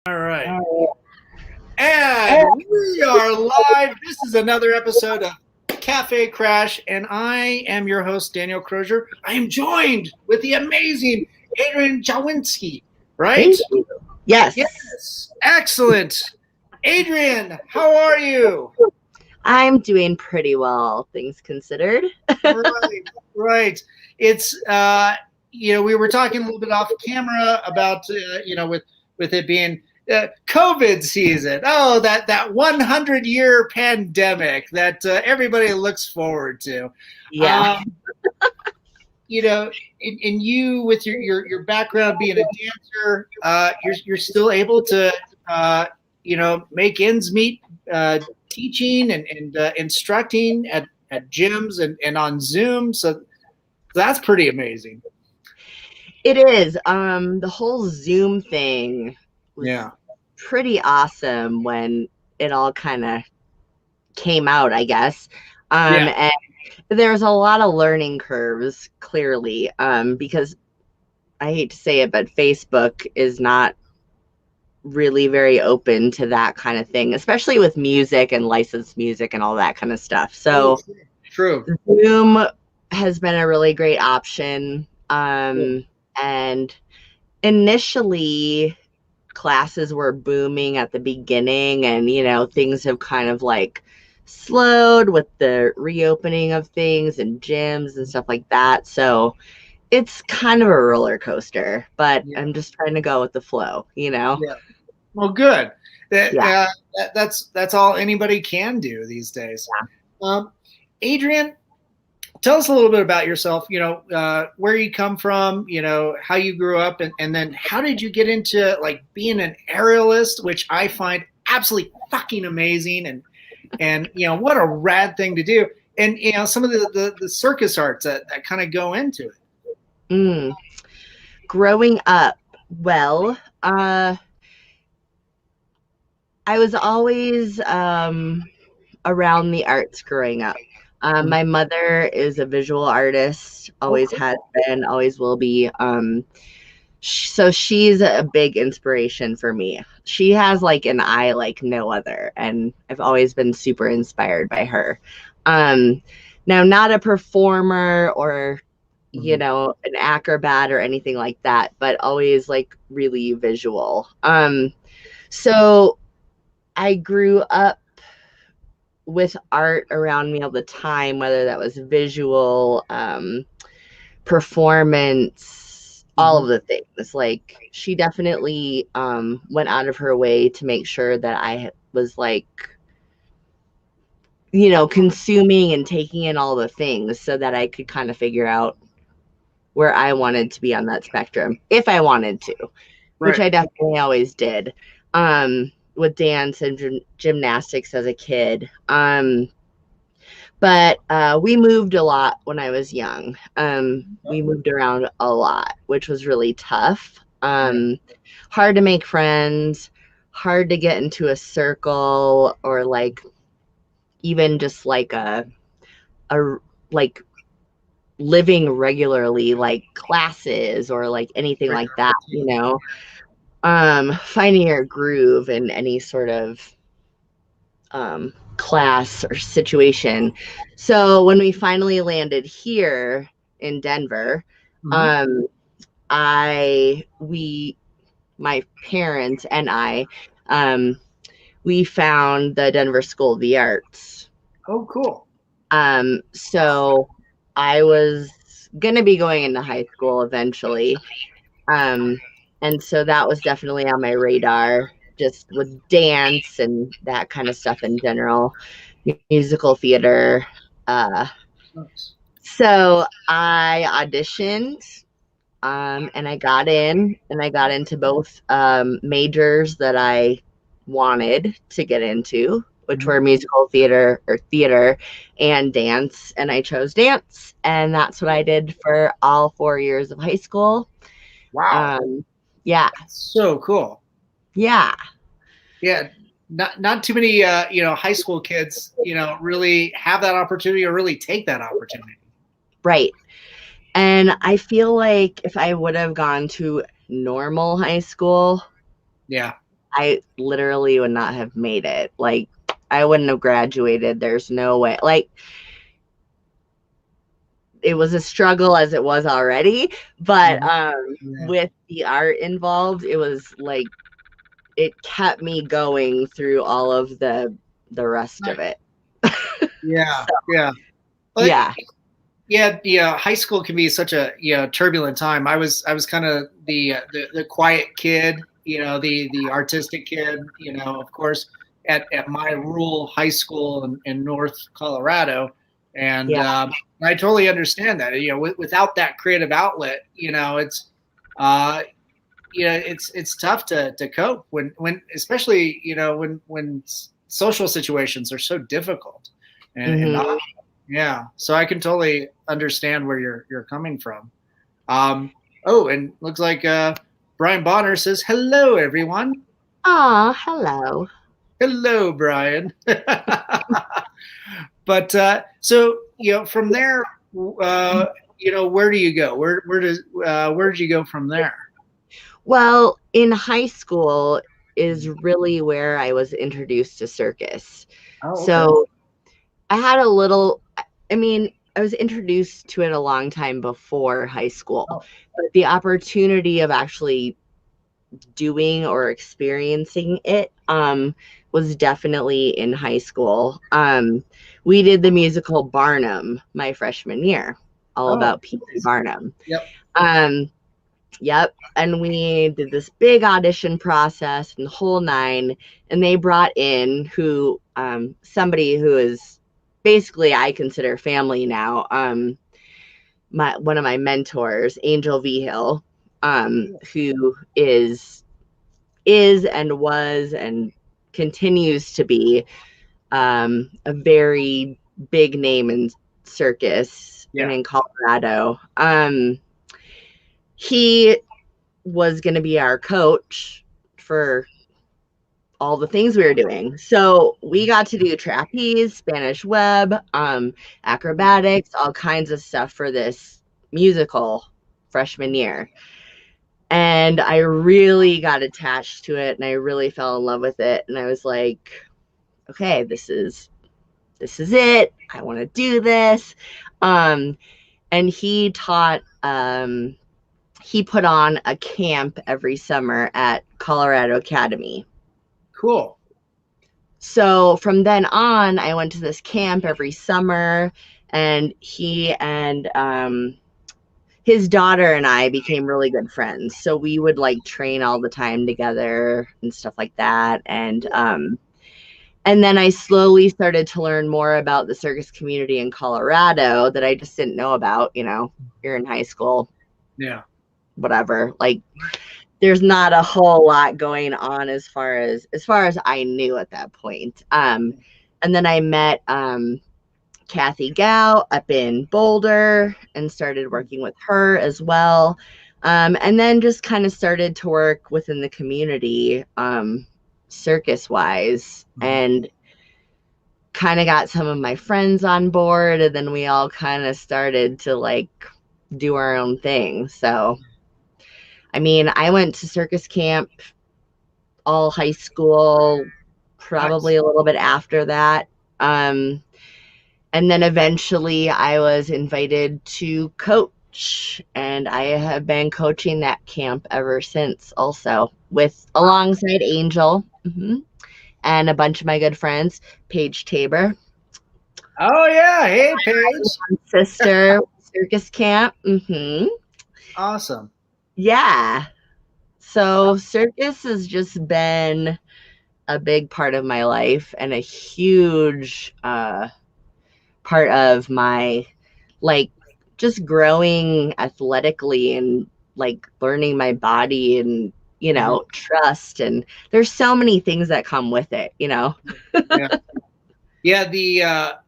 All right. And we are live. This is another episode of Cafe Crash, and I am your host, Daniel Crosier. I am joined with the amazing Adrienne Jadwinski, right? Thank you. Yes. Yes. Excellent. Adrienne, how are you? I'm doing pretty well, things considered. Right. It's, we were talking a little bit off camera about, with it being COVID season. Oh, that 100-year pandemic that everybody looks forward to. Yeah. And you with your background being a dancer, you're still able to, make ends meet, teaching and instructing at gyms and on Zoom. So that's pretty amazing. It is. The whole Zoom thing was pretty awesome when it all kind of came out, I guess. And there's a lot of learning curves, clearly, because I hate to say it, but Facebook is not really very open to that kind of thing, especially with music and licensed music and all that kind of stuff. So true. Zoom has been a really great option. And initially classes were booming at the beginning, and things have kind of like slowed with the reopening of things and gyms and stuff like that. So it's kind of a roller coaster, but I'm just trying to go with the flow, Yeah. Well, good. That's all anybody can do these days. Yeah. Adrienne, tell us a little bit about yourself, where you come from, how you grew up, and then how did you get into like being an aerialist, which I find absolutely fucking amazing, and what a rad thing to do. And, some of the circus arts that kind of go into it. Growing up, well, I was always around the arts growing up. My mother is a visual artist, always has been, always will be. So she's a big inspiration for me. She has like an eye like no other, and I've always been super inspired by her. Now, not a performer or an acrobat or anything like that, but always like really visual. So I grew up with art around me all the time, whether that was visual, performance, all of the things. Like she definitely went out of her way to make sure that I was like, consuming and taking in all the things so that I could kind of figure out where I wanted to be on that spectrum, if I wanted to, which I definitely always did. With dance and gymnastics as a kid. But we moved a lot when I was young. We moved around a lot, which was really tough. Hard to make friends, hard to get into a circle, or like even just like a like living regularly, like classes or like anything like that, finding your groove in any sort of class or situation. So when we finally landed here in Denver, my parents and I, we found the Denver School of the Arts. Oh, cool. So I was going to be going into high school eventually. And so that was definitely on my radar, just with dance and that kind of stuff in general, musical theater. So I auditioned, and I got in, and I got into both majors that I wanted to get into, which were musical theater and dance. And I chose dance, and that's what I did for all 4 years of high school. Wow. Yeah. So cool. Yeah. Yeah. Not too many, high school kids, really have that opportunity or really take that opportunity. Right. And I feel like if I would have gone to normal high school, I literally would not have made it. Like, I wouldn't have graduated. There's no way. Like, it was a struggle as it was already, but with the art involved, it was like it kept me going through all of the rest of it. Yeah, So, yeah. yeah. Yeah, high school can be such a turbulent time. I was kind of the quiet kid, the artistic kid, of course, at my rural high school in North Colorado, and I totally understand that. Without that creative outlet, it's tough to cope when especially when social situations are so difficult and not. Yeah, so I can totally understand where you're coming from. And looks like Brian Bonner says hello, everyone. Hello. Hello, Brian. But so from there, where do you go? Where did you go from there? Well, in high school is really where I was introduced to circus. Oh, okay. So I had a little, I mean, I was introduced to it a long time before high school, but the opportunity of actually doing or experiencing it was definitely in high school. We did the musical Barnum my freshman year, all about P.T. Barnum. Yep. And we did this big audition process and the whole nine, and they brought in somebody who is basically I consider family now. One of my mentors, Angel V. Hill, who is and was and continues to be a very big name in circus and in Colorado. He was going to be our coach for all the things we were doing. So we got to do trapeze, Spanish web, acrobatics, all kinds of stuff for this musical freshman year. And I really got attached to it and I really fell in love with it. And I was like, okay, this is it. I want to do this. And he taught, he put on a camp every summer at Colorado Academy. Cool. So from then on, I went to this camp every summer, and he and his daughter and I became really good friends. So we would like train all the time together and stuff like that. And then I slowly started to learn more about the circus community in Colorado that I just didn't know about. You're in high school. Yeah. Whatever. Like, there's not a whole lot going on as far as I knew at that point. And then I met Kathy Gow up in Boulder and started working with her as well. And then just kind of started to work within the community, circus wise, and kind of got some of my friends on board. And then we all kind of started to like do our own thing. So, I mean, I went to circus camp all high school, probably a little bit after that. And then eventually I was invited to coach, and I have been coaching that camp ever since, also alongside Angel and a bunch of my good friends, Paige Tabor. Oh yeah, hey Paige, sister, circus camp. Awesome. Yeah. So circus has just been a big part of my life and a huge part of my, like, just growing athletically and like learning my body and, trust. And there's so many things that come with it, Yeah.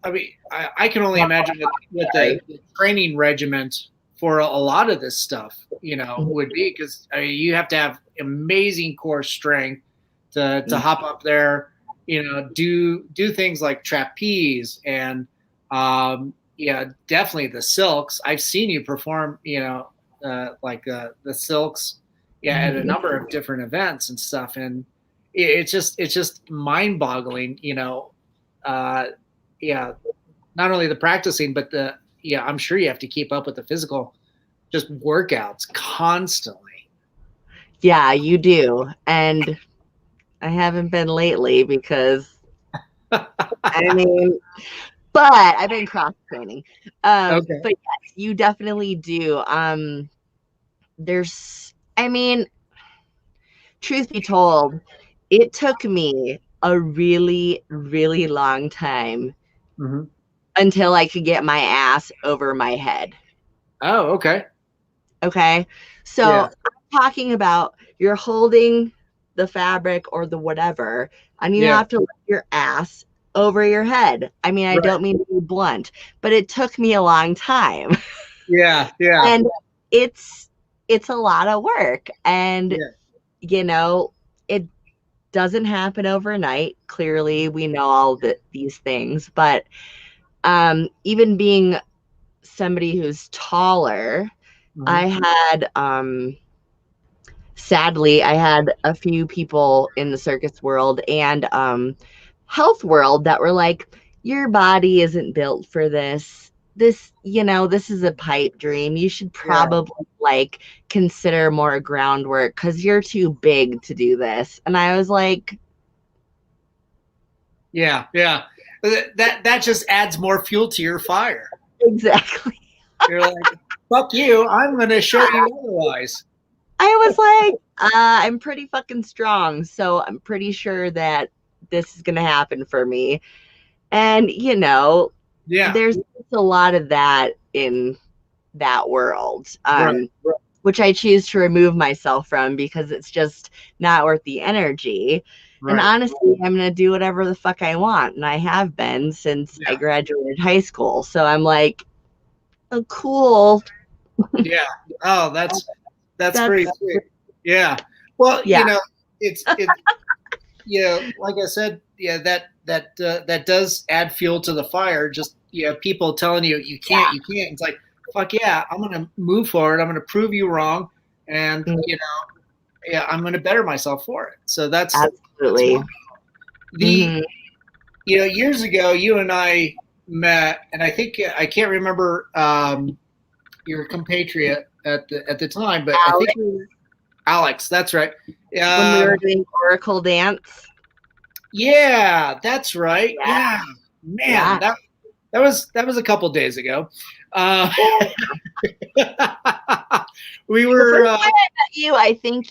I mean, I can only imagine what the training regiment for a lot of this stuff, would be, because you have to have amazing core strength to hop up there, do things like trapeze and definitely the silks. I've seen you perform, like the silks, at a number of different events and stuff, and it's just mind boggling, yeah, not only the practicing, but I'm sure you have to keep up with the physical just workouts constantly. Yeah, you do. And I haven't been lately because I mean, but I've been cross training. Okay. But yes, you definitely do. I mean, truth be told, it took me a really, really long time Mm-hmm. until I could get my ass over my head. Oh, okay. Okay. So Yeah. I'm talking about you're holding the fabric or the whatever, and you Yeah. have to lift your ass over your head. I mean, I Right. don't mean to be blunt, but it took me a long time. Yeah. Yeah. And it's a lot of work. And Yeah. it doesn't happen overnight. Clearly, we know all these things, but even being somebody who's taller, Mm-hmm. I had sadly, I had a few people in the circus world and health world that were like, your body isn't built for this. This is a pipe dream. You should Yeah. probably like consider more groundwork because you're too big to do this. And I was like, Yeah. Yeah. That just adds more fuel to your fire. exactly. You're like, fuck you. I'm going to show you otherwise. I was like, I'm pretty fucking strong, so I'm pretty sure that this is gonna happen for me. And Yeah. there's a lot of that in that world, Right. which I choose to remove myself from because it's just not worth the energy. And Right. honestly, I'm gonna do whatever the fuck I want, and I have been since I Yeah. graduated high school. So I'm like, oh, cool. Yeah. Oh, that's That's pretty sweet. Yeah. Well, yeah, it's like I said, yeah, that does add fuel to the fire. Just people telling you you can't, you can't. It's like, fuck yeah, I'm gonna move forward. I'm gonna prove you wrong, and yeah, I'm gonna better myself for it. So that's absolutely. wonderful. Years ago, you and I met, and I think I can't remember your compatriot at the time, but I think Alex. That's right. When we were doing Oracle dance. Yeah, that's right. Yeah, man, Yeah. that was a couple days ago. We The were. first time I met you, I think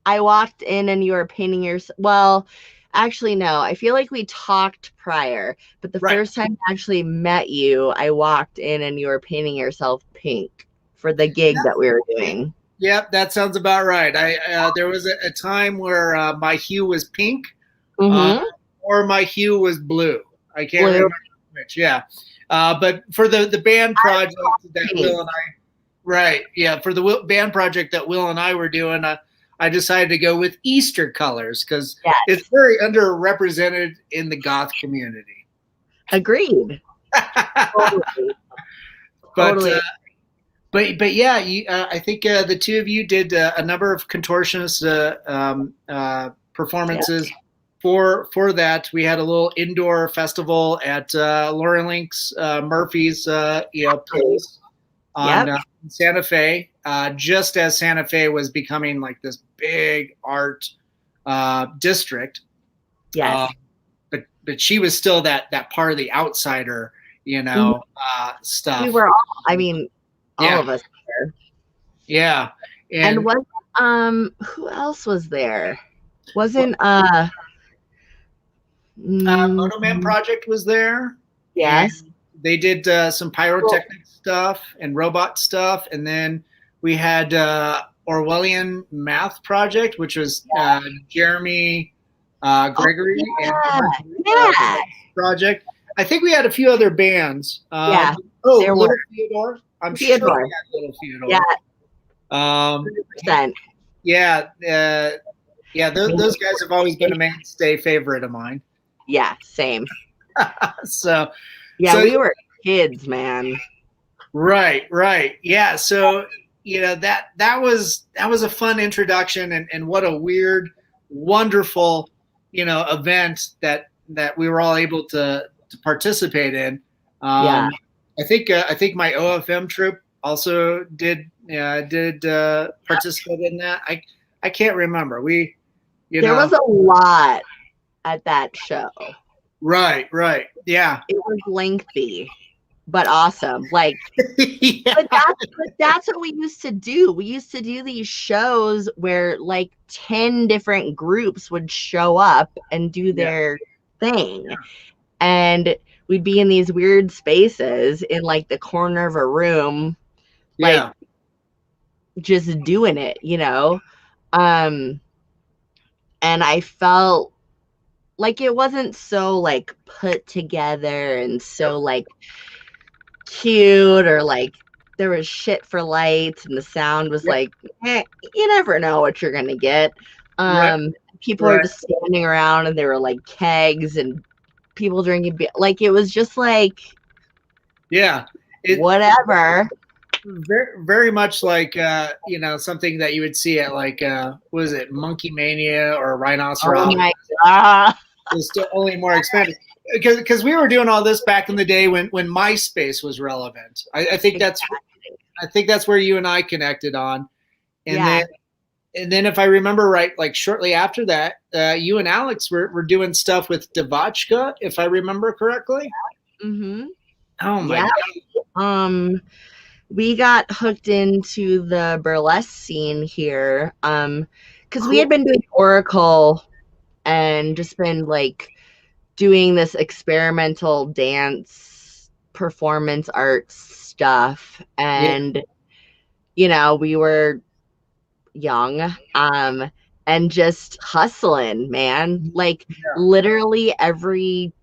I walked in and you were painting your. Well, actually, no. I feel like we talked prior, but the Right. first time I actually met you, I walked in and you were painting yourself pink for the gig that we were doing. Yep, that sounds about right. There was a time where my hue was pink, or my hue was blue. I can't remember which. Yeah, but for the band project that Will and I, right? Yeah, for the band project that Will and I were doing, I decided to go with Easter colors because it's very underrepresented in the goth community. Agreed. Totally. But yeah, I think the two of you did a number of contortionist performances for that. We had a little indoor festival at Laura Link's Murphy's place on Santa Fe, just as Santa Fe was becoming like this big art district. Yes. But she was still that part of the outsider, stuff. We were all. I mean. All of us there. Yeah. And what who else was there? Wasn't Mono Man Project was there. Yes. They did some pyrotechnic stuff and robot stuff. And then we had Orwellian Math Project, which was Jeremy Gregory and project. I think we had a few other bands. Little Theodore. I'm sure we had Little Theodore. Yeah. 100%. Those guys have always been a mainstay favorite of mine. Yeah, same. So we were kids, man. Right. Yeah. So that was a fun introduction, and what a weird, wonderful event that we were all able to participate in. Yeah. I think my OFM troupe also did participate in that. I can't remember. There was a lot at that show. Right. Yeah. It was lengthy, but awesome. Like, Yeah. but that's what we used to do. We used to do these shows where like 10 different groups would show up and do their thing. Yeah. And we'd be in these weird spaces in like the corner of a room, like just doing it, and I felt like it wasn't so like put together and so like cute, or like there was shit for lights and the sound was like, you never know what you're gonna get. People are just standing around and there were like kegs and people drinking beer. Like it was just like, whatever. Very, very much like something that you would see at like was it Monkey Mania or Rhinoceros? Oh my God. It's only more expanded because we were doing all this back in the day when MySpace was relevant. I think that's where you and I connected on, and then if I remember right, like shortly after that, you and Alex were doing stuff with Davaoca, if I remember correctly. Mm-hmm. Oh my God. We got hooked into the burlesque scene here because we had been doing Oracle and just been like doing this experimental dance performance arts stuff, and we were young and just hustling, man. Like literally every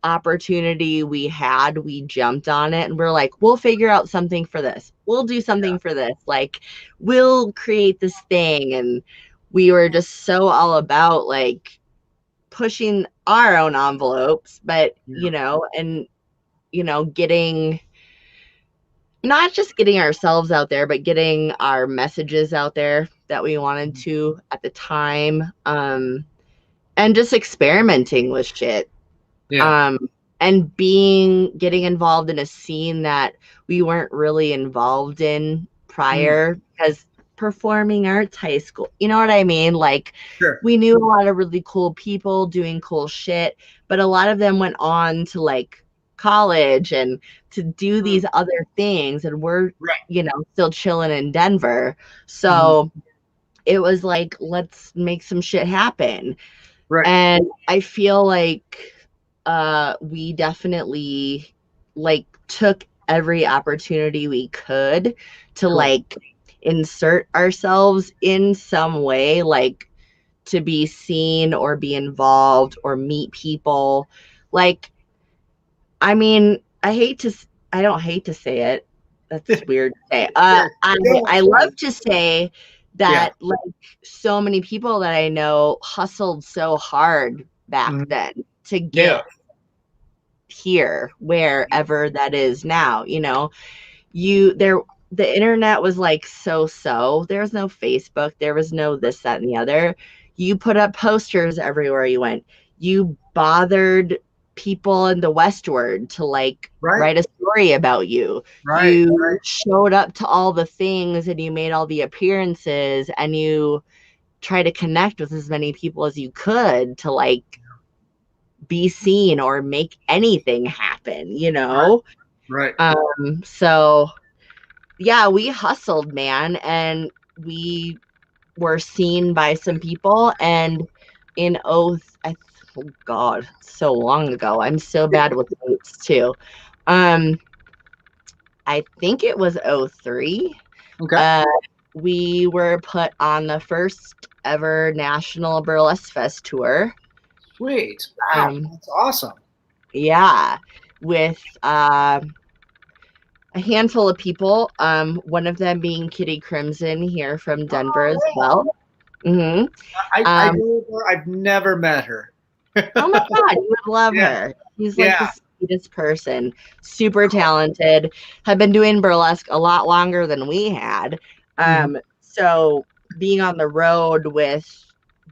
opportunity we had, we jumped on it, and we're like, we'll figure out something for this, we'll do something for this, like we'll create this thing. And we were just so all about like pushing our own envelopes, but getting, not just getting ourselves out there, but getting our messages out there that we wanted to at the time, and just experimenting with shit. And getting involved in a scene that we weren't really involved in prior, because performing arts high school, you know what I mean? Like we knew a lot of really cool people doing cool shit, but a lot of them went on to like college and to do these other things, and we're still chilling in Denver. So it was like, let's make some shit happen. And I feel like we definitely like took every opportunity we could to like insert ourselves in some way, like to be seen or be involved or meet people. Like, I mean, I don't hate to say it. That's weird to say. I love to say that like so many people that I know hustled so hard back then to get here, wherever that is now. The internet was like so there was no Facebook, there was no this, that, and the other. You put up posters everywhere you went. You bothered people in the Westward to like write a story about you. You showed up to all the things and you made all the appearances and you try to connect with as many people as you could to like be seen or make anything happen, so yeah, we hustled, man, and we were seen by some people. And in oh God, so long ago, I'm so bad with dates too. I think it was 2003. We were put on the first ever National Burlesque Fest tour. Sweet. Wow, that's awesome. Yeah, with a handful of people, one of them being Kitty Crimson here from Denver as well. I've never met her. Oh my God, you would love her. She's like the sweetest person, super talented, had been doing burlesque a lot longer than we had. So being on the road with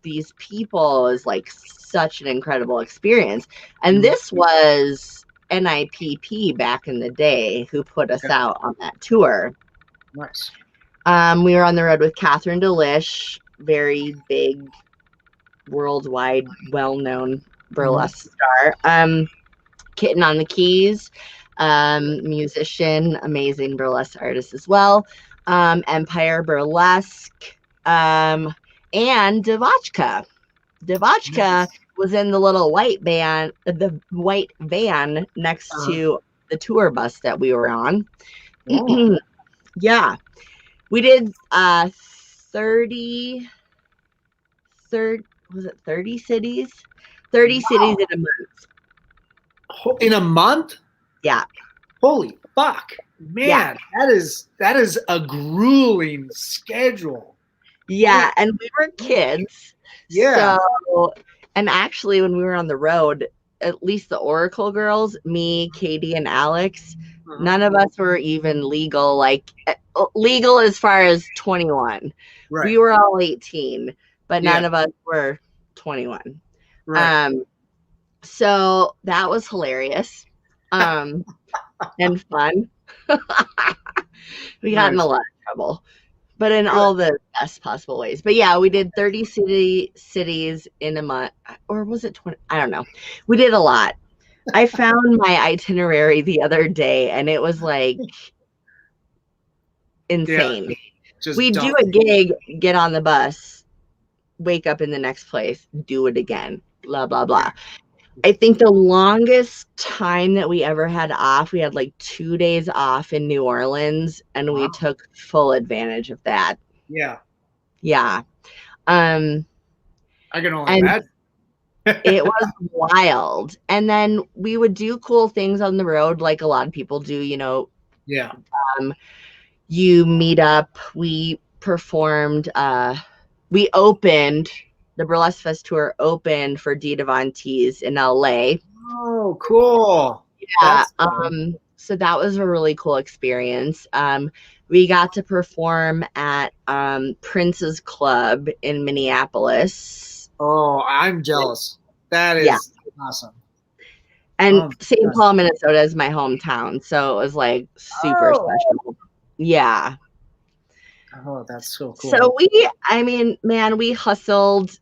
these people is like such an incredible experience. And this was NIPP back in the day who put us out on that tour. Nice. We were on the road with Catherine Delish, very big, worldwide, well-known burlesque star. Kitten on the keys, musician, amazing burlesque artist as well. Empire Burlesque, and Davaoca. Davaoca was in the little white van next to the tour bus that we were on. Yeah. We did 30 cities? 30 cities in a month. In a month? Yeah. Holy fuck. Man, that is a grueling schedule. Yeah, and we were kids. Yeah. So, and actually when we were on the road, at least the Oracle girls, me, Katie, and Alex, none of us were even legal, like legal as far as 21. Right. We were all 18, but none of us were 21. Right. So that was hilarious. And fun. We got in a lot of trouble, but in all the best possible ways. But yeah, we did 30 cities in a month, or was it 20? I don't know. We did a lot. I found my itinerary the other day, and it was like insane. We do a gig, get on the bus, wake up in the next place, do it again, blah, blah, blah. I think the longest time that we ever had off, we had like 2 days off in New Orleans, and we took full advantage of that. Yeah. Yeah. I can only imagine. It was wild. And then we would do cool things on the road, like a lot of people do, you know. Yeah. You meet up. We performed, we opened. The Burlesque Fest tour opened for Dita Von Teese in LA. Oh, cool. Yeah. Cool. So that was a really cool experience. We got to perform at Prince's Club in Minneapolis. Oh, I'm jealous. That is awesome. And St. Paul, Minnesota is my hometown. So it was like super special. Yeah. Oh, that's so cool. So we hustled.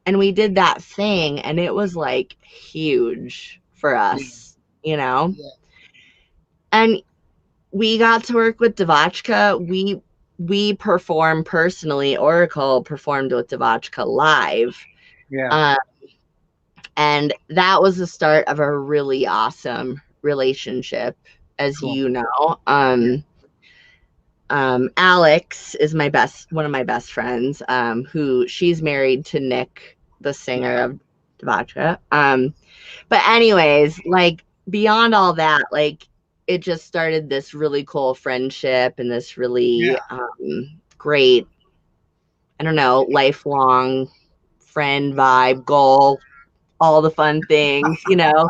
And we did that thing, and it was like huge for us, you know? Yeah. And we got to work with Davaoca. We performed personally. Oracle performed with Davaoca live. Yeah. And that was the start of a really awesome relationship, as you know. Alex is one of my best friends, who she's married to Nick, the singer of Davaoca. But anyways, like beyond all that, like it just started this really cool friendship and this really great, I don't know, lifelong friend vibe, goal, all the fun things, you know,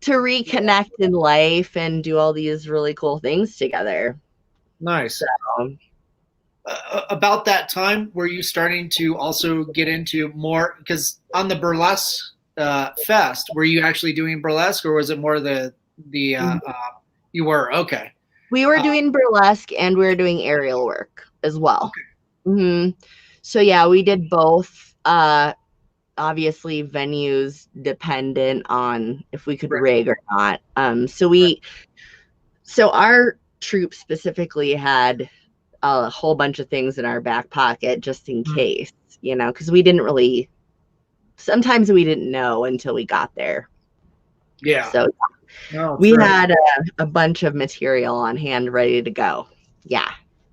to reconnect in life and do all these really cool things together. Nice. So, about that time, were you starting to also get into more, because on the Burlesque Fest, were you actually doing burlesque, or was it more you were? Okay. We were doing burlesque, and we were doing aerial work as well. Okay. So yeah, we did both. Obviously venues dependent on if we could rig or not. So our troupe specifically had a whole bunch of things in our back pocket just in case, you know, because sometimes we didn't know until we got there. Yeah. So we had a bunch of material on hand ready to go. Yeah.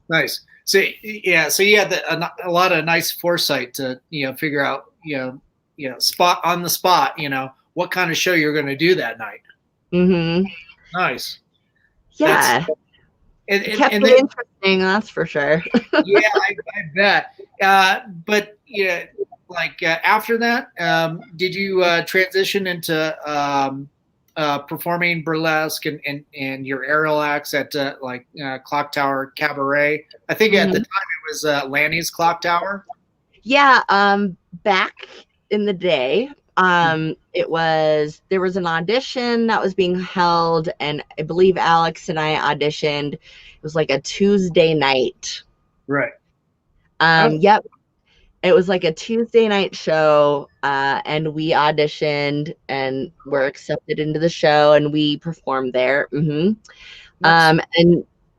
Nice. So you had a lot of nice foresight to, you know, figure out, spot on the spot, you know, what kind of show you're going to do that night. Mm-hmm. Nice. Yeah. It kept it interesting, that's for sure. Yeah, I bet. But yeah, like after that, did you transition into performing burlesque and your aerial acts at Clock Tower Cabaret? I think at the time it was Lanny's Clock Tower. Yeah, back in the day, there was an audition that was being held, and I believe Alex and I auditioned. It was like a Tuesday night. Right. Yep. It was like a Tuesday night show, and we auditioned and were accepted into the show, and we performed there. And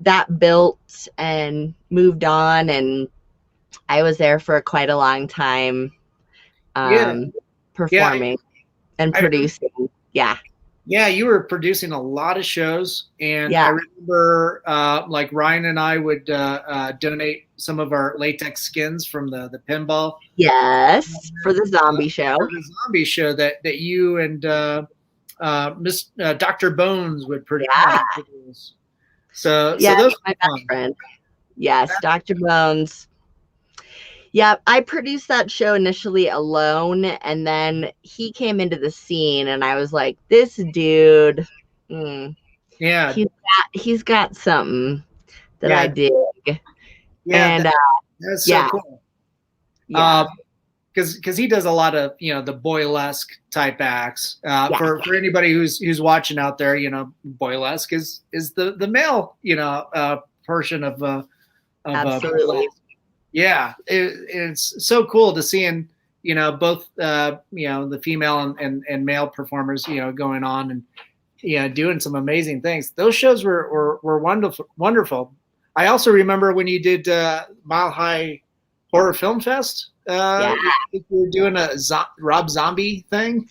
that built and moved on, and I was there for quite a long time, performing and producing. Yeah, you were producing a lot of shows, and I remember like Ryan and I would donate some of our latex skins from the pinball. Yes, for the zombie show. For the zombie show that you and Dr. Bones would produce. So those my best friend. Yes, Dr. Bones. Yeah, I produced that show initially alone, and then he came into the scene, and I was like, "This dude, he's got something that I dig." Yeah, and that's so cool. Because he does a lot of the burlesque type acts. For anybody who's watching out there, burlesque is the male portion of absolutely. Yeah, it's so cool to seeing both the female and male performers going on and doing some amazing things. Those shows were wonderful. I also remember when you did Mile High Horror Film Fest. I think you were doing a Rob Zombie thing.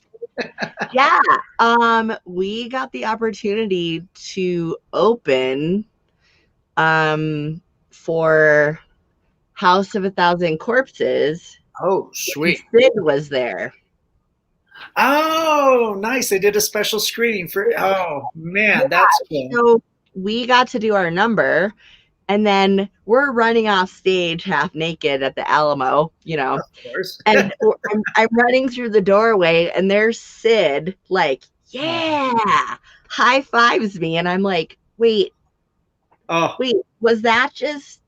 We got the opportunity to open for House of a Thousand Corpses. Oh, sweet. Sid was there. Oh, nice. They did a special screening for that's cool. So we got to do our number, and then we're running off stage half naked at the Alamo, Of course. And I'm running through the doorway, and there's Sid, like, high fives me, and I'm like, wait, was that just?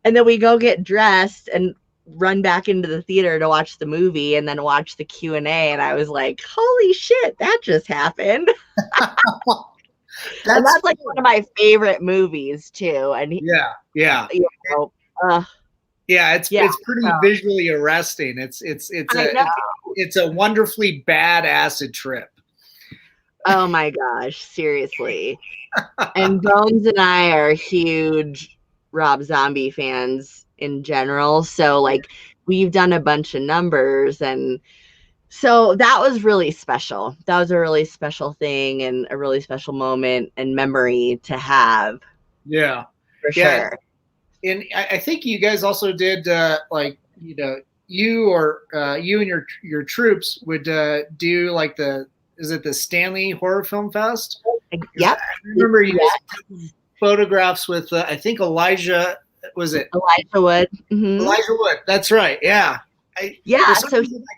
And then we go get dressed and run back into the theater to watch the movie and then watch the Q&A. And I was like, holy shit, that just happened. That's like one of my favorite movies too. And it's pretty visually arresting. It's a wonderfully bad acid trip. Oh my gosh, seriously. And Bones and I are huge Rob Zombie fans in general, so like we've done a bunch of numbers, and so that was really special. That was a really special thing and a really special moment and memory to have. For sure. And I think you guys also did you and your troops would do like the Stanley Horror Film Fest? Yep. I remember you guys photographs with I think Elijah, was it Elijah Wood? Mm-hmm. Elijah Wood, that's right. So I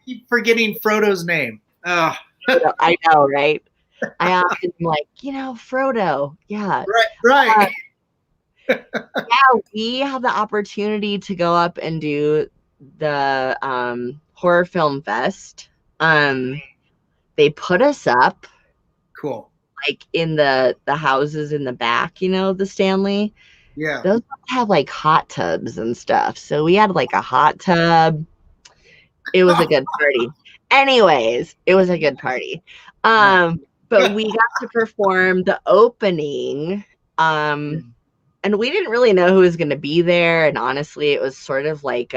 keep forgetting Frodo's name. I know, right? I often am like, Frodo. Right. We had the opportunity to go up and do the Horror Film Fest. They put us up cool, like in the houses in the back, the Stanley. Those have like hot tubs and stuff. So we had like a hot tub. It was a good party. Anyways, it was a good party. But we got to perform the opening. And we didn't really know who was going to be there. And honestly, it was sort of like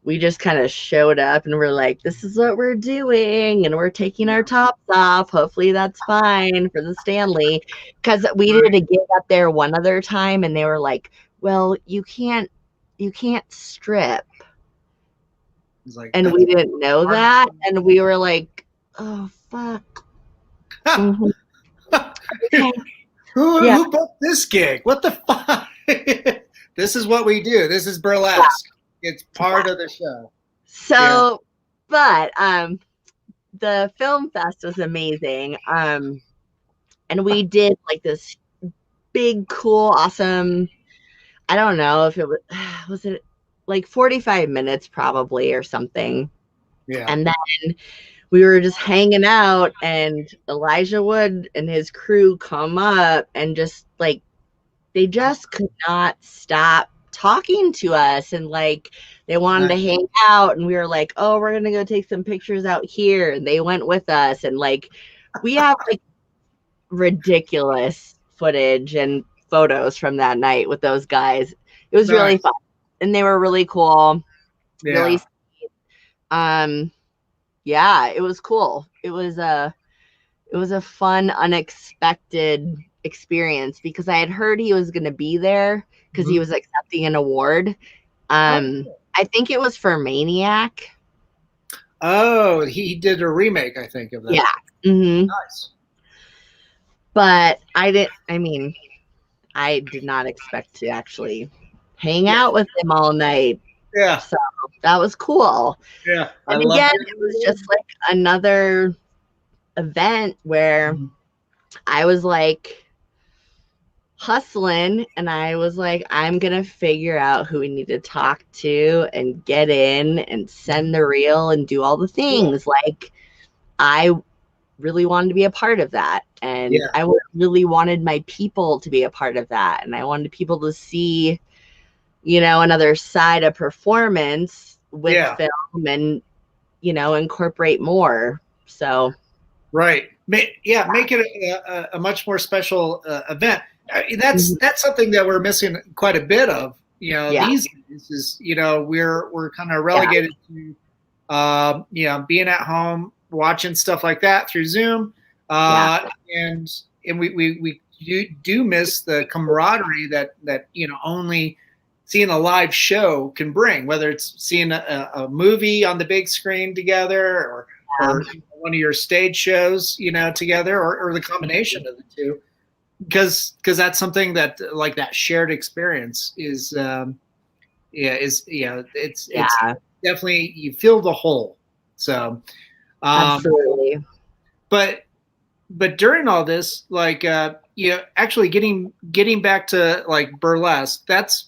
we just kind of showed up and we're like, this is what we're doing. And we're taking our tops off. Hopefully that's fine for the Stanley. Because we did a gig up there one other time and they were like, well, you can't strip. Like, and we didn't know that. And we were like, oh, fuck. Mm-hmm. Okay. Who booked this gig? What the fuck? This is what we do. This is burlesque. It's part of the show. So, but the film fest was amazing. And we did like this big, cool, awesome. I don't know if it was it like 45 minutes probably or something. Yeah. And then we were just hanging out, and Elijah Wood and his crew come up and just like, they just could not stop talking to us, and like they wanted to hang out, and we were like, oh, we're gonna go take some pictures out here, and they went with us, and like we have like ridiculous footage and photos from that night with those guys. It was really fun, and they were really cool. Really yeah, it was cool. It was a fun, unexpected experience, because I had heard he was going to be there because he was accepting an award. I think it was for Maniac. Oh, he did a remake, I think, of that. Yeah. Mm-hmm. Nice. But I did not expect to actually hang out with him all night. Yeah. So that was cool. Yeah. And again, it was just like another event where I was like hustling, and I was like, I'm gonna figure out who we need to talk to and get in and send the reel and do all the things. Like, I really wanted to be a part of that, and I really wanted my people to be a part of that, and I wanted people to see, you know, another side of performance with film, and, you know, incorporate more. So make it a much more special event. That's something that we're missing quite a bit of, you know. These days is, you know, we're kind of relegated to you know, being at home watching stuff like that through Zoom, and we do miss the camaraderie that you know, only seeing a live show can bring, whether it's seeing a movie on the big screen together, or one of your stage shows, you know, together, or the combination of the two, because that's something that, like, that shared experience is it's definitely, you feel the whole. So absolutely. But during all this, like, you know, actually getting back to like burlesque, that's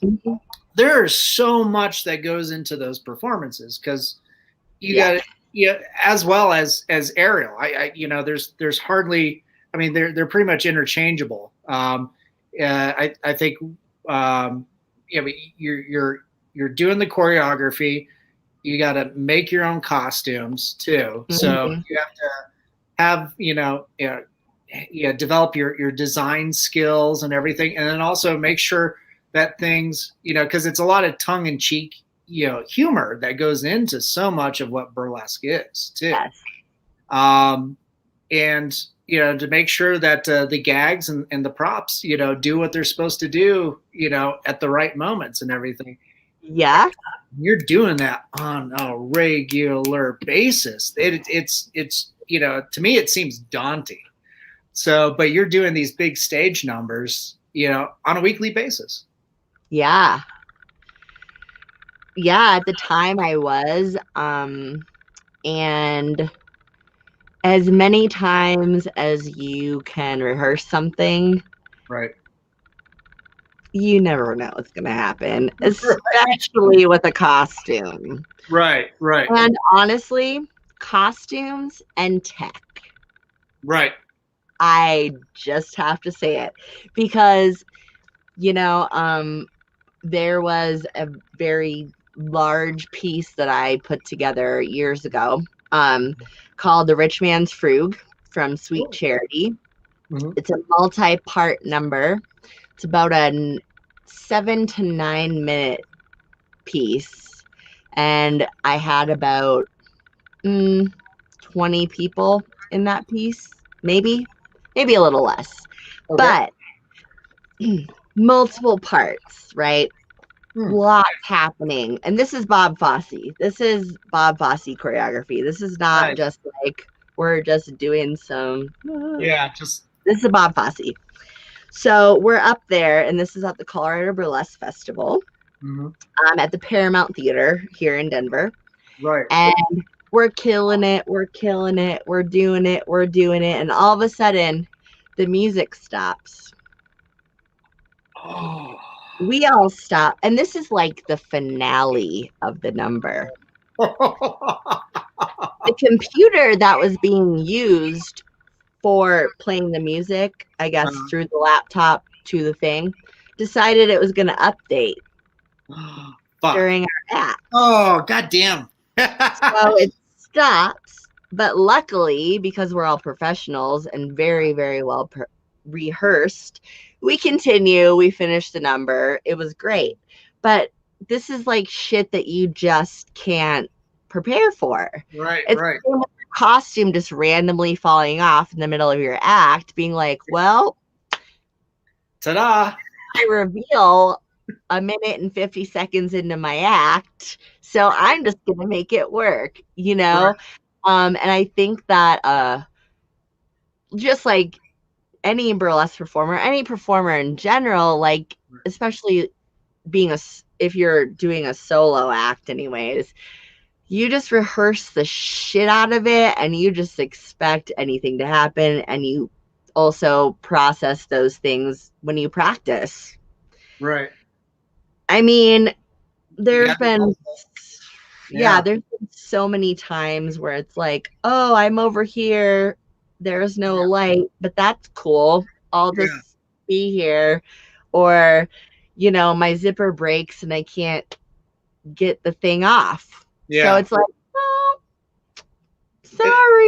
there's so much that goes into those performances, because you got as well as aerial. I you know, there's hardly, I mean, they're pretty much interchangeable. I think you know, you're doing the choreography. You got to make your own costumes too. So you have to have, you know, develop your design skills and everything, and then also make sure that things, you know, because it's a lot of tongue-in-cheek, you know, humor that goes into so much of what burlesque is too. And you know, to make sure that the gags and the props, you know, do what they're supposed to do, you know, at the right moments and everything. You're doing that on a regular basis. It's you know, to me it seems daunting. So, but you're doing these big stage numbers, you know, on a weekly basis. At the time I was, and as many times as you can rehearse something, you never know what's going to happen, especially with a costume. And honestly, costumes and tech. I just have to say it, because, you know, there was a very large piece that I put together years ago, called The Rich Man's Frug from Sweet Charity. It's a multi-part number. It's about a 7 to 9 minute piece, and I had about 20 people in that piece, maybe a little less, but multiple parts, right? Lots happening. And this is Bob Fosse. This is Bob Fosse choreography. This is not just like we're just doing some. This is Bob Fosse. So we're up there, and this is at the Colorado Burlesque Festival, at the Paramount Theater here in Denver. And we're killing it. We're doing it. And all of a sudden, the music stops. we all stop. And this is like the finale of the number. The computer that was being used for playing the music, I guess through the laptop to the thing, decided it was going to update during our act. Oh, goddamn. So it stops. But luckily, because we're all professionals and very, very well rehearsed, we continue. We finish the number. It was great. But this is like shit that you just can't prepare for. Right, it's right. Costume just randomly falling off in the middle of your act, being like, well, ta-da! I reveal a minute and 50 seconds into my act, so I'm just gonna make it work, you know. Right. And I think that just like any burlesque performer, any performer in general, like especially if you're doing a solo act anyways, you just rehearse the shit out of it and you just expect anything to happen, and you also process those things when you practice. Right. I mean, there's been so many times where it's like, oh, I'm over here, there's no light, but that's cool, I'll just be here. Or, you know, my zipper breaks and I can't get the thing off. So it's like, oh, sorry.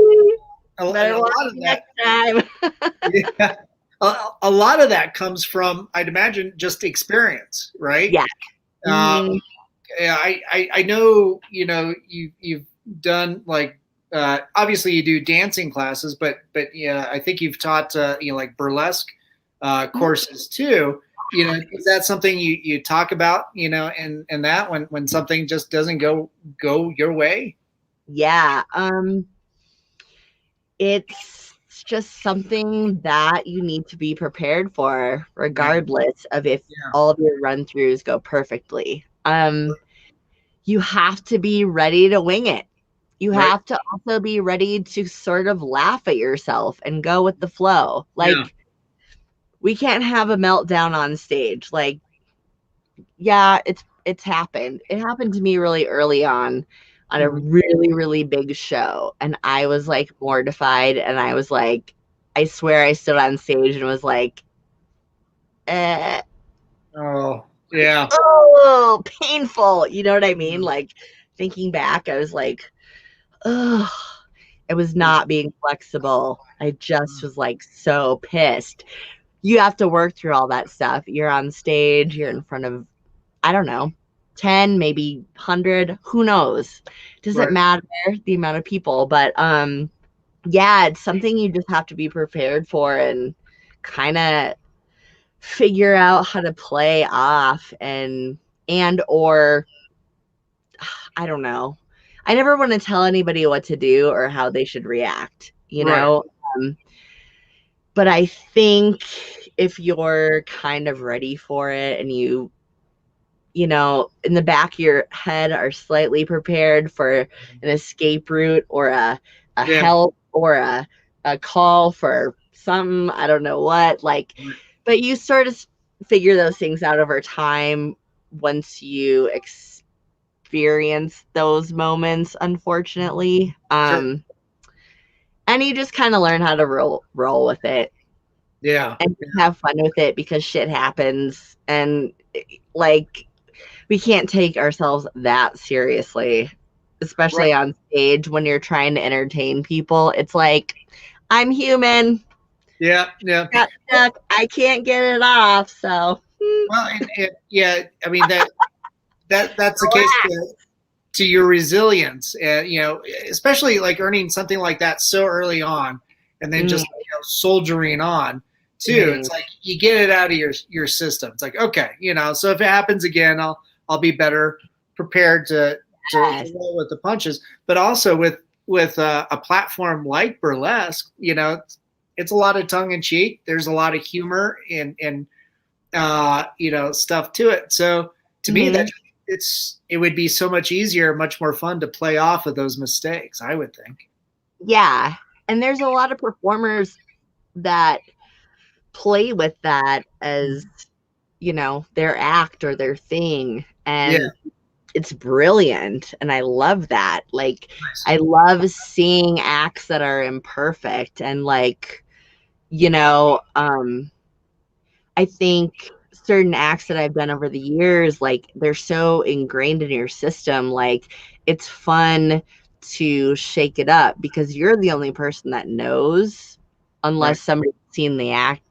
A lot of that, next time. A lot of that comes from, I'd imagine, just experience, right? Yeah. I know, you know, you've done like, obviously you do dancing classes, but yeah, I think you've taught, you know, like burlesque courses too. You know, is that something you talk about, you know, and that when something just doesn't go your way? Yeah. It's just something that you need to be prepared for, regardless of if all of your run throughs go perfectly. You have to be ready to wing it. You have to also be ready to sort of laugh at yourself and go with the flow. Like, we can't have a meltdown on stage. Like, yeah, it's happened. It happened to me really early on a really, really big show. And I was like mortified. And I was like, I swear I stood on stage and was like, oh, yeah. Oh, painful. You know what I mean? Like, thinking back, I was like, oh, it was not being flexible. I just was like so pissed. You have to work through all that stuff. You're on stage, you're in front of, I don't know, 10, maybe 100, who knows? Doesn't matter the amount of people, but yeah, it's something you just have to be prepared for and kind of figure out how to play off or I don't know. I never want to tell anybody what to do or how they should react, you know? But I think if you're kind of ready for it and you know, in the back of your head are slightly prepared for an escape route or a help or a call for something, I don't know what, like, but you sort of figure those things out over time once you experience those moments, unfortunately. And you just kind of learn how to roll with it. Yeah. And have fun with it, because shit happens. And like, we can't take ourselves that seriously, especially on stage when you're trying to entertain people. It's like, I'm human. Yeah. Got stuck. I can't get it off. So, well, yeah, I mean, that's the case to your resilience, you know, especially like earning something like that so early on, and then just, you know, soldiering on too. It's like you get it out of your system. It's like, okay, you know, so if it happens again, I'll be better prepared to roll with the punches. But also with a platform like burlesque, you know, it's a lot of tongue in cheek. There's a lot of humor and you know, stuff to it. So to me, that it would be so much easier, much more fun to play off of those mistakes, I would think. Yeah. And there's a lot of performers that play with that as their act or their thing. And Yeah. it's brilliant. And I love that. Like, Nice. I love seeing acts that are imperfect. And like, I think certain acts that I've done over the years, like they're so ingrained in your system, like it's fun to shake it up because you're the only person that knows, unless somebody's seen the act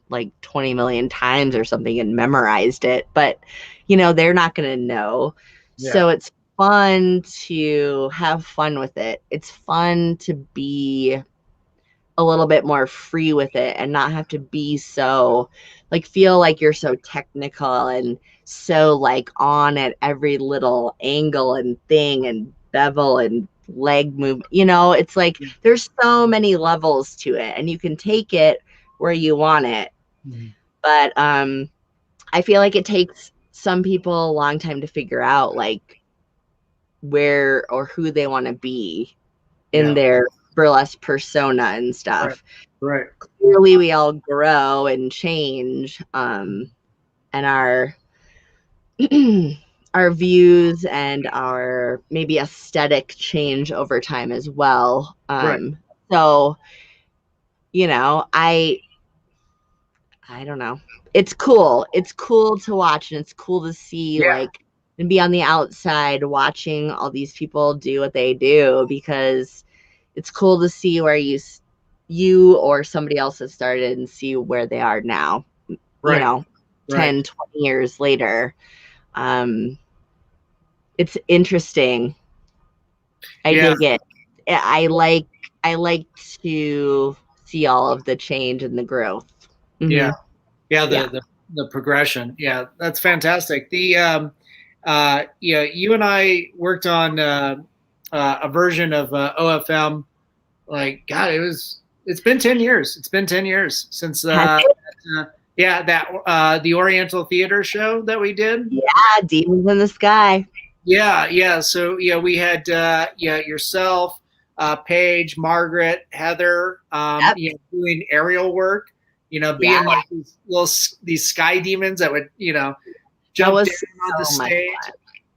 like 20 million times or something and memorized it. But, they're not going to know. Yeah. So it's fun to have fun with it. It's fun to be a little bit more free with it and not have to be so feel like you're so technical and so like on at every little angle and thing and bevel and leg move. It's like there's so many levels to it and you can take it where you want it. Mm-hmm. But I feel like it takes some people a long time to figure out like where or who they want to be in their burlesque persona and stuff. Right. Clearly we all grow and change, and our our views and our maybe aesthetic change over time as well. So, I don't know. It's cool. It's cool to watch and it's cool to see like and be on the outside watching all these people do what they do because it's cool to see where you or somebody else has started and see where they are now, 10, 20 years later. It's interesting. I dig it. I like to see all of the change and the growth. Mm-hmm. The progression. Yeah, that's fantastic. The you and I worked on a version of OFM. Like, God, it's been 10 years. It's been 10 years since the Oriental Theater show that we did. Yeah, Demons in the Sky. Yeah. So we had yourself, Paige, Margaret, Heather, doing aerial work. Being like these sky demons that would jump down on the stage.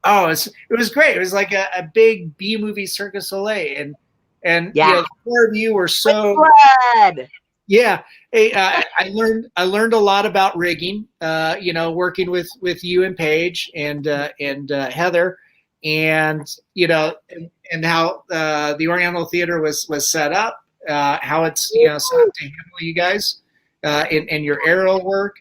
Oh, it was great. It was like a big B movie Circus Soleil, and the four of you were so. Yeah, hey, I learned a lot about rigging. Working with you and Paige and Heather, and and how the Oriental Theater was set up, how it's set up to handle you guys. In your aerial work,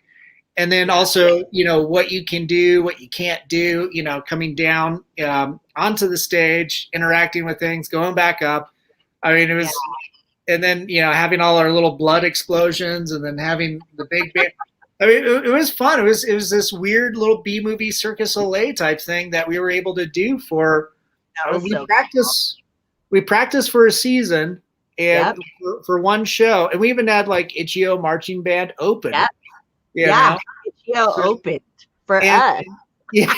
and then also what you can do, what you can't do, coming down onto the stage, interacting with things, going back up. I mean, it was, and then having all our little blood explosions, and then having the big band. I mean, it was fun. It was this weird little B movie Circus Soleil type thing that we were able to do for. We practiced for a season. And for one show, and we even had like Itch.io marching band open. Itch.io opened for us. Yeah,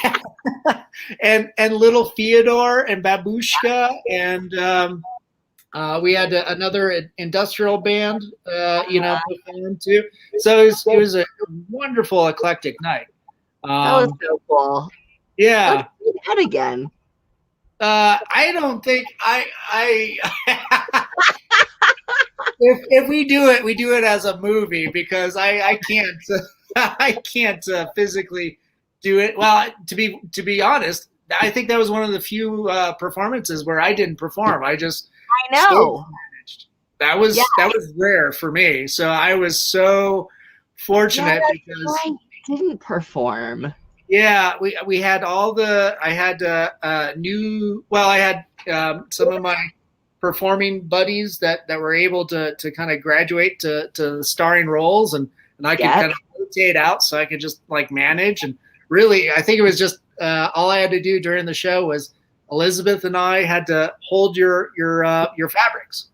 and little Theodore and Babushka, and we had another industrial band, perform too. So it was a wonderful eclectic night. That was so cool. Yeah. Let's do that again. I don't think I if we do it as a movie because I can't physically do it. Well, to be honest, I think that was one of the few performances where I didn't perform. I know that was rare for me. So I was so fortunate because I didn't perform. Yeah, we had I had some of my performing buddies that were able to kind of graduate to the starring roles, and I could kind of rotate out so I could just like manage. And really, I think it was just all I had to do during the show was Elizabeth and I had to hold your fabrics,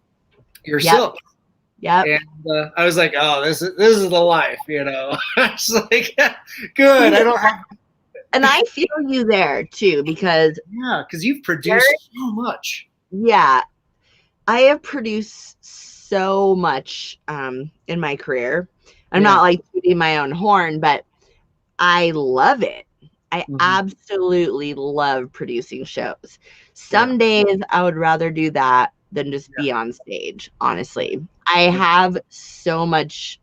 your silk. Yeah. And I was like, oh, this is the life, I was like, good. I don't have. And I feel you there too, because you've produced so much. Yeah, I have produced so much in my career. I'm not like tooting my own horn, but I love it. I Mm-hmm. absolutely love producing shows. Some days I would rather do that than just be on stage, honestly. I have so much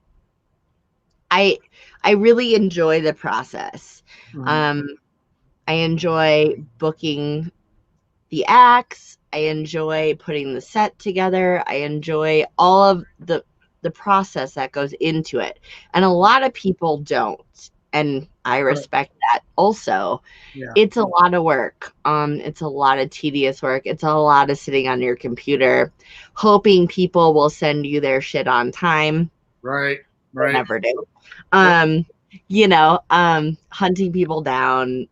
I really enjoy the process. Mm-hmm. I enjoy booking the acts. I enjoy putting the set together. I enjoy all of the process that goes into it. And a lot of people don't. And I respect that also. Yeah. It's a lot of work. It's a lot of tedious work. It's a lot of sitting on your computer, hoping people will send you their shit on time. Right. They never do. Hunting people down,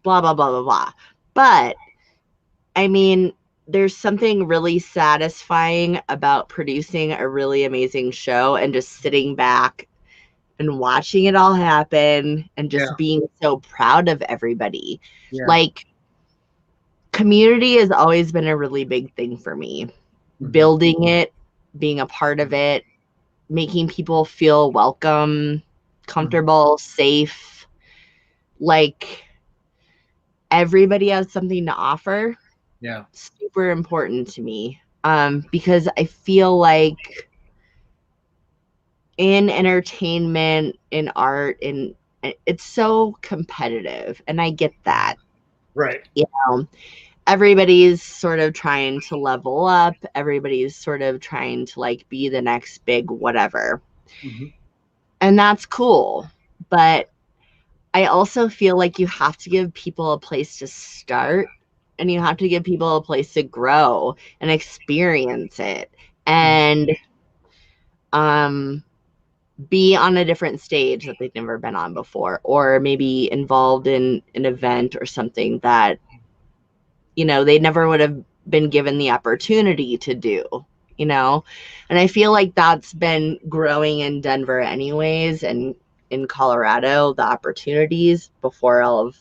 blah, blah, blah, blah, blah. But I mean, there's something really satisfying about producing a really amazing show and just sitting back and watching it all happen and just being so proud of everybody. Like, community has always been a really big thing for me. Building it, being a part of it, making people feel welcome, comfortable, safe. Like, everybody has something to offer. Yeah. Super important to me. Because I feel like in entertainment, in art, it's so competitive, and I get that. Right. Everybody's sort of trying to level up. Everybody's sort of trying to like be the next big whatever. And that's cool. But I also feel like you have to give people a place to start, and you have to give people a place to grow and experience it and be on a different stage that they've never been on before, or maybe involved in an event or something that, they never would have been given the opportunity to do, and I feel like that's been growing in Denver anyways, and in Colorado, the opportunities before all of,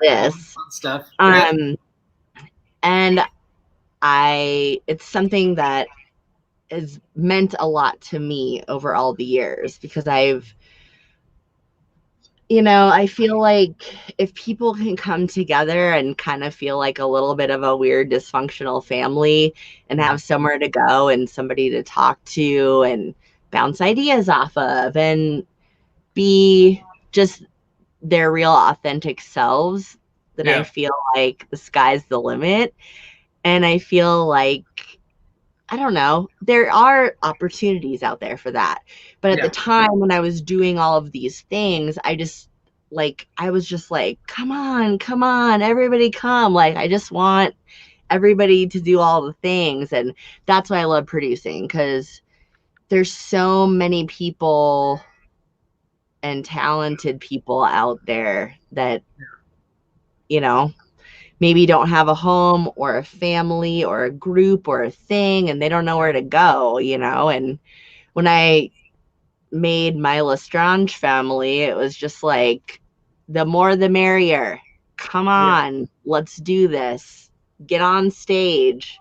this stuff. And it's something that has meant a lot to me over all the years, because I feel like if people can come together and kind of feel like a little bit of a weird dysfunctional family and have somewhere to go and somebody to talk to and bounce ideas off of and be just their real authentic selves, then I feel like the sky's the limit. And I feel like, I don't know, there are opportunities out there for that. But at the time when I was doing all of these things, I was just like, come on, everybody come. Like, I just want everybody to do all the things. And that's why I love producing, because there's so many people and talented people out there that, maybe don't have a home or a family or a group or a thing, and they don't know where to go, and when I made my Lestrange family, it was just like, the more the merrier. Come on, let's do this. Get on stage.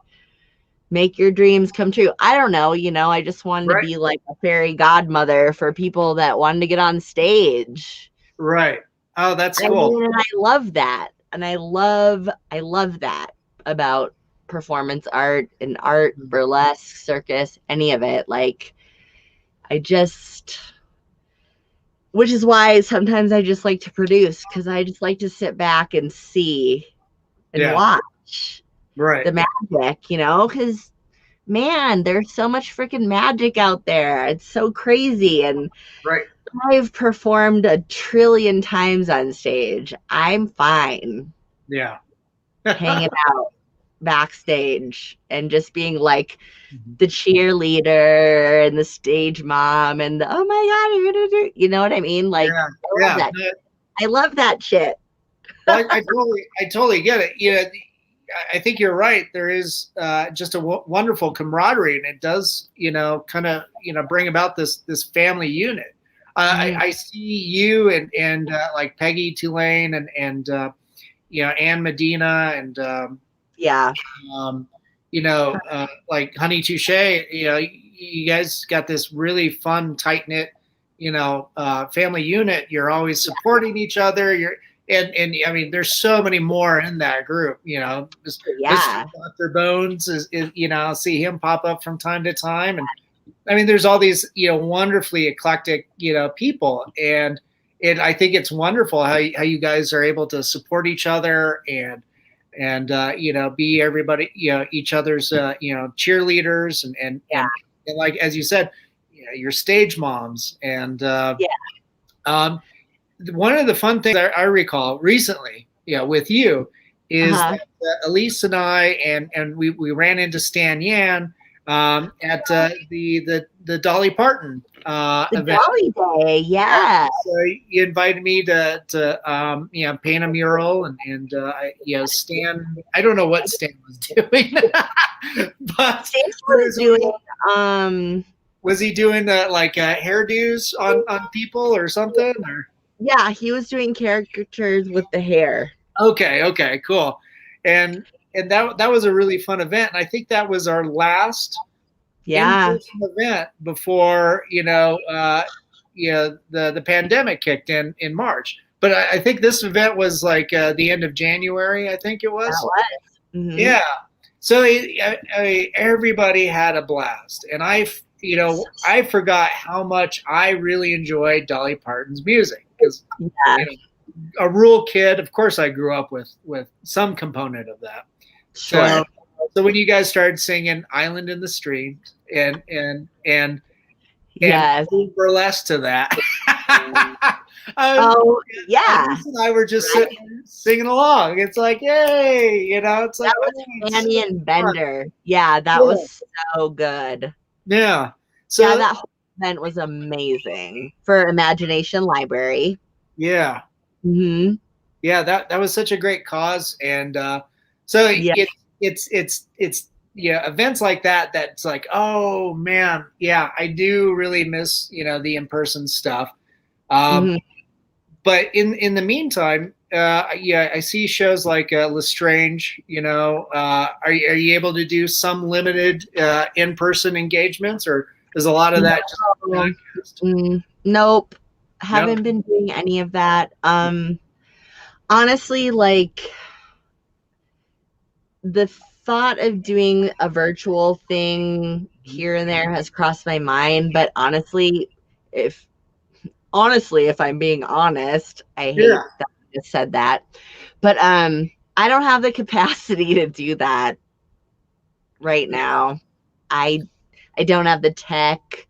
Make your dreams come true. I don't know, I just wanted to be like a fairy godmother for people that wanted to get on stage. Right. Oh, that's cool. And I love that. And I love that about performance art and art, burlesque, circus, any of it. Like, which is why sometimes I just like to produce, because I just like to sit back and see and watch the magic, because, man, there's so much freaking magic out there. It's so crazy. And I've performed 1 trillion times on stage. I'm fine. Yeah. Hanging out backstage and just being like the cheerleader and the stage mom and the, oh my God, you're gonna do, you know what I mean? Like, I love that shit. Well, I totally get it. I think you're right. There is just a wonderful camaraderie, and it does, kind of, bring about this family unit. I see you and like Peggy Tulane and Ann Medina and like Honey Touche. You guys got this really fun, tight knit family unit. You're always supporting each other. And I mean, there's so many more in that group. Mr. Dr. Bones is see him pop up from time to time, and I mean, there's all these wonderfully eclectic people, and I think it's wonderful how you guys are able to support each other and be everybody each other's cheerleaders and like as you said, your stage moms and one of the fun things I recall recently, with you, is that Elise and I and we ran into Stan Yan at the Dolly Parton event. Dolly Day, yeah. So you invited me to paint a mural and Stan. I don't know what Stan was doing, but Stan was doing. Was he doing hairdos on people or something? Or? Yeah, he was doing caricatures with the hair. Okay, cool. And that was a really fun event. And I think that was our last in-person event before the pandemic kicked in March. But I think this event was like the end of January. I think it was. That was. Mm-hmm. Yeah. So everybody had a blast, and I forgot how much I really enjoyed Dolly Parton's music. Because a rural kid, of course, I grew up with some component of that. Sure. So when you guys started singing "Island in the Stream" and burlesque to that, Alice and I were just singing along. It's like, yay, it's like that was Annie and Bender. Yeah, that was so good. Yeah. So that whole event was amazing for Imagination Library. Yeah. Mm-hmm. Yeah, that was such a great cause, and it's events like that. That's like, oh man, yeah, I do really miss the in-person stuff. But in the meantime, I see shows like Lestrange. Are you able to do some limited in-person engagements, or is a lot of that just nope, haven't been doing any of that. Honestly, like the thought of doing a virtual thing here and there has crossed my mind, but honestly, if I'm being honest, I hate that I just said that, but I don't have the capacity to do that right now. I don't have the tech,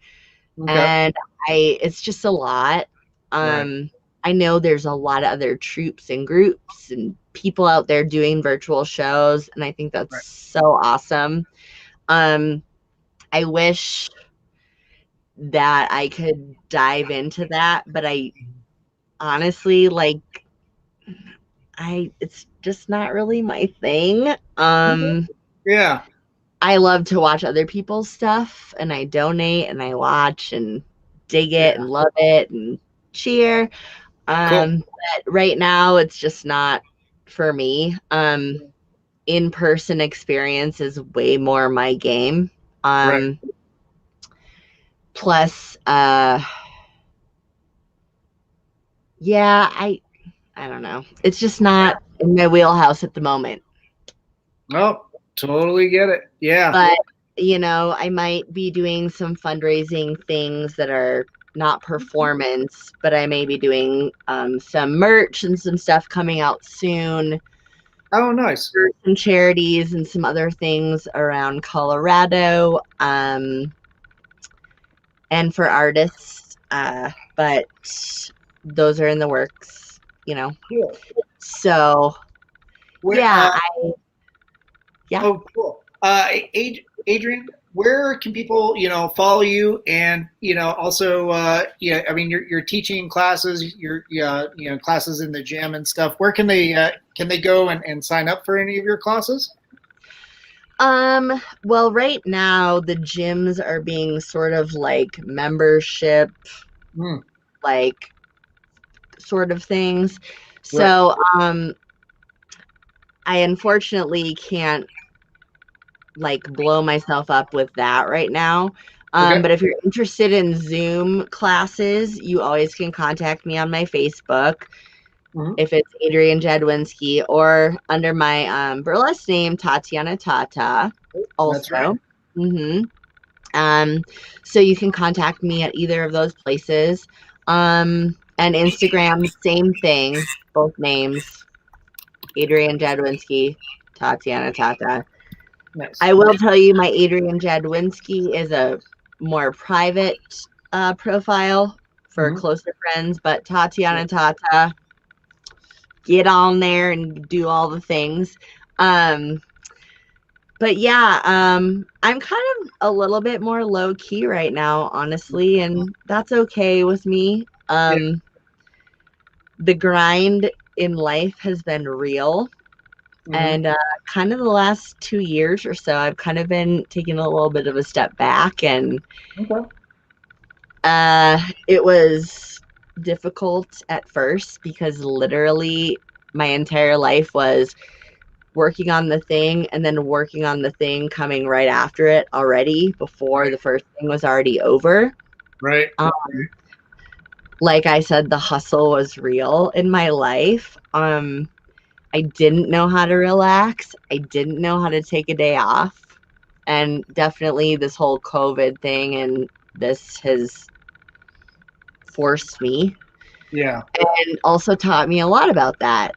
and it's just a lot. I know there's a lot of other troupes and groups and people out there doing virtual shows, and I think that's so awesome. I wish that I could dive into that, but I honestly it's just not really my thing. I love to watch other people's stuff, and I donate and I watch and dig it and love it and cheer. But right now it's just not for me. In-person experience is way more my game. Plus, I don't know. It's just not in my wheelhouse at the moment. Oh, totally get it. Yeah. But, I might be doing some fundraising things that are not performance, but I may be doing some merch and some stuff coming out soon. Oh, nice. For some charities and some other things around Colorado, and for artists, but those are in the works, Cool. So, Oh, cool. Adrienne, where can people, follow you? And, also, I mean, you're teaching classes, classes in the gym and stuff. Where can they go and sign up for any of your classes? Well, right now the gyms are being sort of like membership, like sort of things. So, I unfortunately can't like blow myself up with that right now. Okay. But if you're interested in Zoom classes, you always can contact me on my Facebook. If it's Adrienne Jadwinski, or under my burlesque name, Tatiana Tata. Also. That's right. So you can contact me at either of those places. And Instagram, same thing, both names, Adrienne Jadwinski, Tatiana Tata. Nice. I will tell you, my Adrienne Jadwinski is a more private profile for closer friends, but Tatiana Tata, get on there and do all the things. But yeah, I'm kind of a little bit more low key right now, honestly, and that's okay with me. The grind in life has been real. And kind of the last 2 years or so, I've kind of been taking a little bit of a step back, and it was difficult at first because literally my entire life was working on the thing and then working on the thing coming right after it already, before the first thing was already over. Right. Like I said, the hustle was real in my life. I didn't know how to relax. I didn't know how to take a day off. And definitely this whole COVID thing and this has forced me. Yeah. And also taught me a lot about that.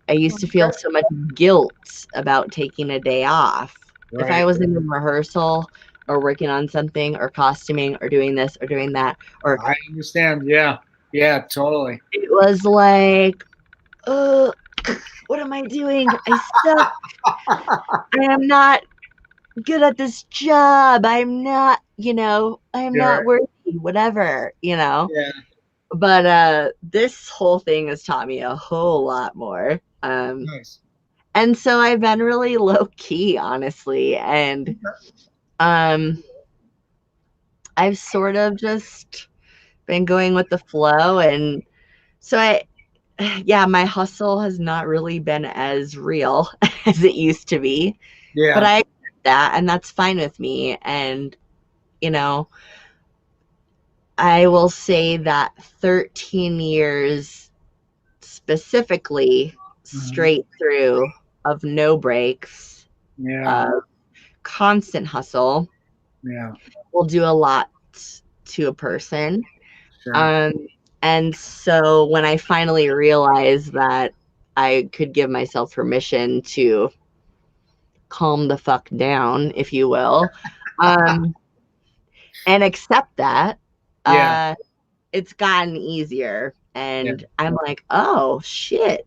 I used to feel so much guilt about taking a day off. If I was in a rehearsal or working on something or costuming or doing this or doing that, or I understand. Yeah. Yeah, totally. it was like, what am I doing? I suck. I am not good at this job. I'm not, I'm not worthy, whatever, Yeah. But this whole thing has taught me a whole lot more. Nice. And so I've been really low key, honestly. And I've sort of just been going with the flow. And so my hustle has not really been as real as it used to be. Yeah. But I accept that, and that's fine with me. And, I will say that 13 years specifically straight through of no breaks, of constant hustle, will do a lot to a person. Sure. And so when I finally realized that I could give myself permission to calm the fuck down, if you will, and accept that, it's gotten easier. And I'm like, oh shit,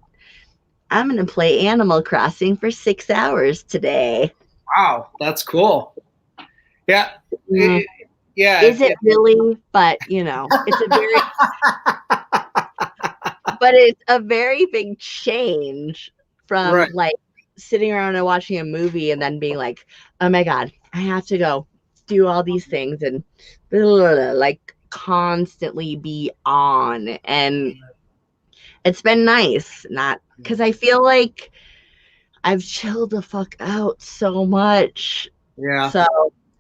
I'm gonna play Animal Crossing for 6 hours today. Wow, that's cool. Yeah. Is it really? But it's a very but it's a very big change from like sitting around and watching a movie and then being like, oh my God, I have to go do all these things and like constantly be on. And it's been nice, not because I feel like I've chilled the fuck out so much. Yeah. So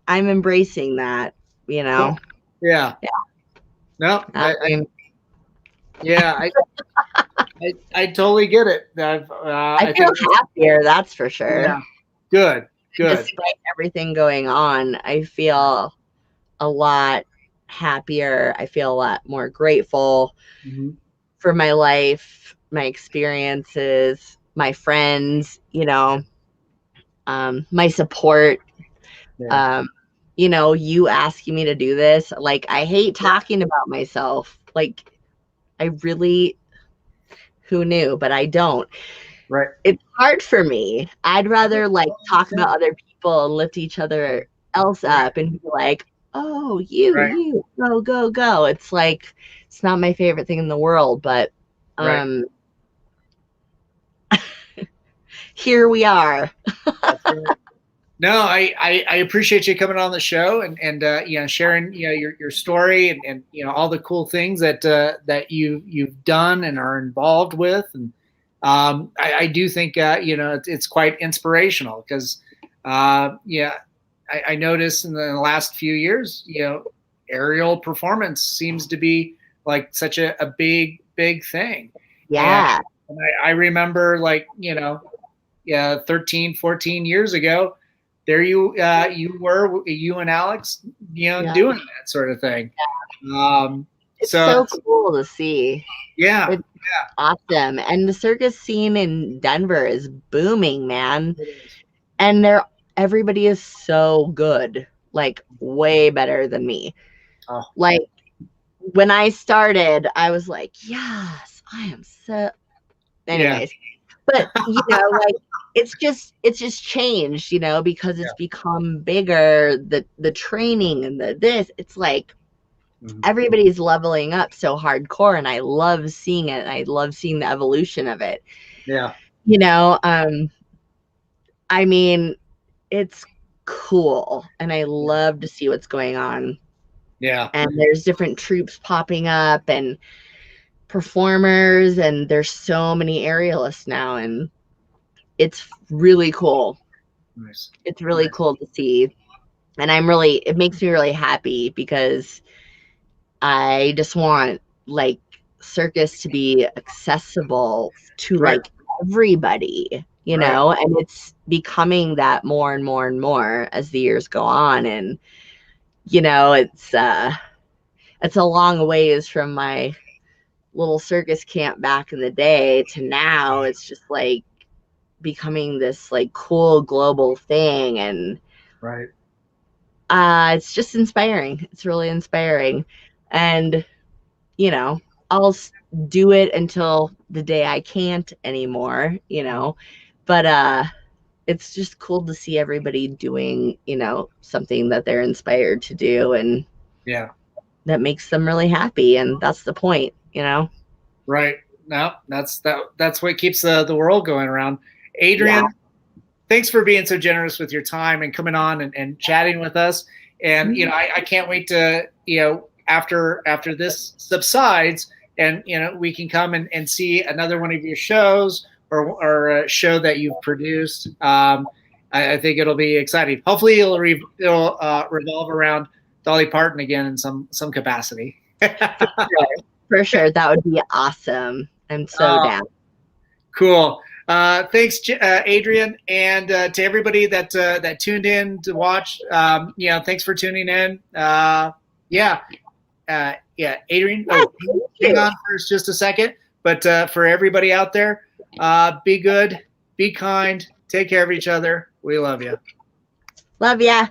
I'm embracing that, Cool. Yeah. No, I totally get it. I feel happier, that's for sure. Yeah. Good. Despite everything going on, I feel a lot happier. I feel a lot more grateful for my life, my experiences, my friends, my support. You asking me to do this. Like, I hate talking about myself. Like, I really, who knew, but I don't. Right. It's hard for me. I'd rather like talk about other people and lift each other else up and be like, oh, you, go. It's like, it's not my favorite thing in the world, but here we are. No, I appreciate you coming on the show and sharing your story and all the cool things that you've done and are involved with, and I do think it's quite inspirational because I noticed in the last few years, aerial performance seems to be like such a big thing. Yeah. And I remember, like, 13, 14 years ago, there you were, you and Alex, doing that sort of thing. It's so cool to see. Yeah. It's awesome. And the circus scene in Denver is booming, man. And everybody is so good, like way better than me. Oh. Like when I started, I was like, yes, I am so. Anyways, but like it's just changed, because it's become bigger. The training and this, it's like everybody's leveling up so hardcore, and I love seeing it. And I love seeing the evolution of it. Yeah. I mean, it's cool, and I love to see what's going on. Yeah. And there's different troops popping up and performers, and there's so many aerialists now, and it's really cool. Nice. It's really cool to see. And it makes me really happy, because I just want like circus to be accessible to like everybody, and it's becoming that more and more and more as the years go on. And it's a long ways from my little circus camp back in the day to now. It's just like becoming this like cool global thing, and it's just inspiring. It's really inspiring. And I'll do it until the day I can't anymore, but it's just cool to see everybody doing something that they're inspired to do, and that makes them really happy. And that's the point. Right. No, that's what keeps the world going around. Adrienne, thanks for being so generous with your time and coming on and chatting with us. And, I can't wait to, after this subsides, and, we can come and see another one of your shows or a show that you've produced. I think it'll be exciting. Hopefully it'll revolve around Dolly Parton again in some capacity. For sure. That would be awesome. I'm so down. Cool. Thanks, Adrienne, and to everybody that tuned in to watch. Thanks for tuning in. Adrienne, hang on for just a second. But for everybody out there, be good, be kind, take care of each other. We love you. Love ya.